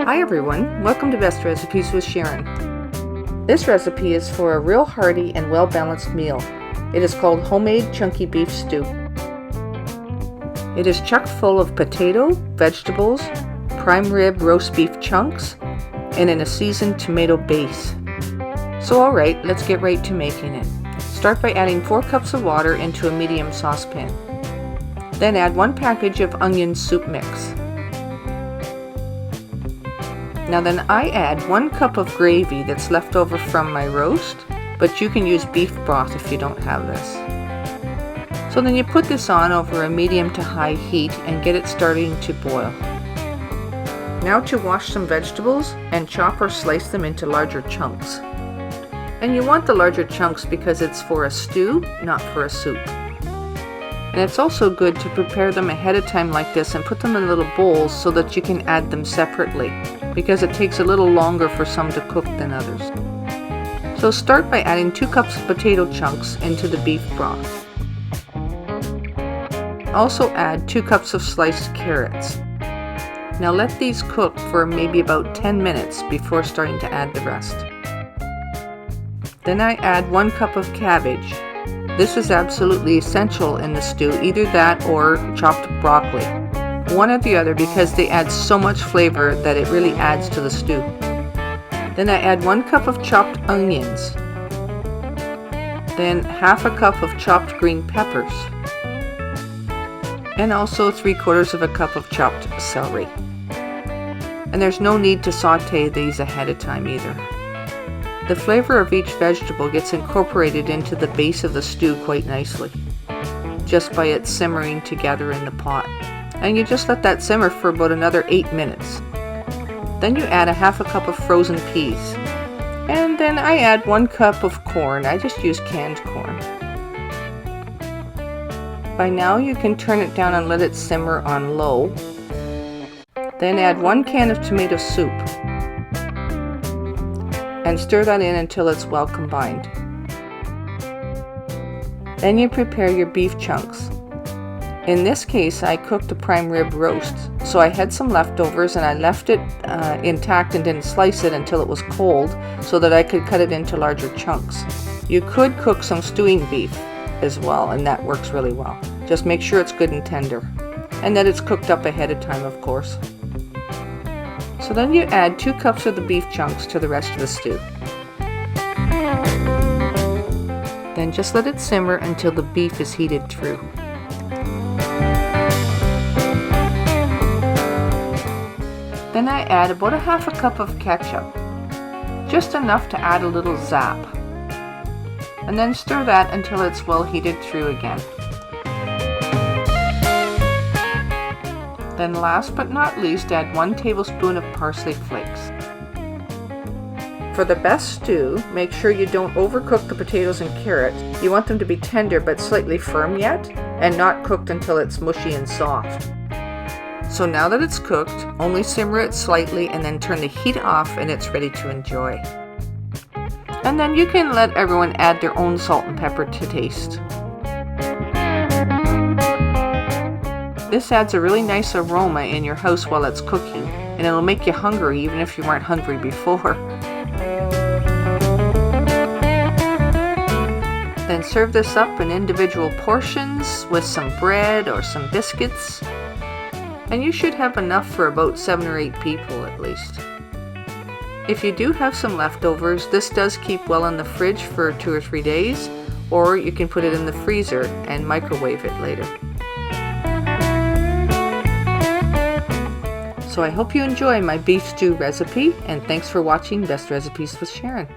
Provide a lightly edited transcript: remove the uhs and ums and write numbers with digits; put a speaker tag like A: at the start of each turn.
A: Hi everyone, welcome to Best Recipes with Sharon. This recipe is for a real hearty and well-balanced meal. It is called Homemade Chunky Beef Stew. It is chock full of potato, vegetables, prime rib roast beef chunks, and in a seasoned tomato base. So alright, let's get right to making it. Start by adding 4 cups of water into a medium saucepan. Then add 1 package of onion soup mix. Now then I add 1 cup of gravy that's left over from my roast, but you can use beef broth if you don't have this. So then you put this on over a medium to high heat and get it starting to boil. Now to wash some vegetables and chop or slice them into larger chunks. And you want the larger chunks because it's for a stew, not for a soup. And it's also good to prepare them ahead of time like this and put them in little bowls so that you can add them separately, because it takes a little longer for some to cook than others. So start by adding 2 cups of potato chunks into the beef broth. Also add 2 cups of sliced carrots. Now let these cook for maybe about 10 minutes before starting to add the rest. Then I add 1 cup of cabbage. This is absolutely essential in the stew, either that or chopped broccoli. One or the other, because they add so much flavor that it really adds to the stew. Then I add 1 cup of chopped onions. Then half a cup of chopped green peppers. And also 3/4 of a cup of chopped celery. And there's no need to saute these ahead of time either. The flavor of each vegetable gets incorporated into the base of the stew quite nicely, just by it simmering together in the pot. And you just let that simmer for about another 8 minutes. Then you add a half a cup of frozen peas. And then I add 1 cup of corn. I just use canned corn. By now you can turn it down and let it simmer on low. Then add 1 can of tomato soup. And stir that in until it's well combined. Then you prepare your beef chunks. In this case, I cooked a prime rib roast, so I had some leftovers and I left it intact and didn't slice it until it was cold so that I could cut it into larger chunks. You could cook some stewing beef as well, and that works really well. Just make sure it's good and tender, and that it's cooked up ahead of time, of course. So then you add 2 cups of the beef chunks to the rest of the stew. Then just let it simmer until the beef is heated through. Then I add about a half a cup of ketchup, just enough to add a little zap. And then stir that until it's well heated through again. Then last but not least, add 1 tablespoon of parsley flakes. For the best stew, make sure you don't overcook the potatoes and carrots. You want them to be tender but slightly firm yet, and not cooked until it's mushy and soft. So now that it's cooked, only simmer it slightly and then turn the heat off and it's ready to enjoy. And then you can let everyone add their own salt and pepper to taste. This adds a really nice aroma in your house while it's cooking, and it'll make you hungry even if you weren't hungry before. Then serve this up in individual portions with some bread or some biscuits, and you should have enough for about 7 or 8 people at least. If you do have some leftovers, this does keep well in the fridge for 2 or 3 days, or you can put it in the freezer and microwave it later. So I hope you enjoy my beef stew recipe, and thanks for watching Best Recipes with Sharon.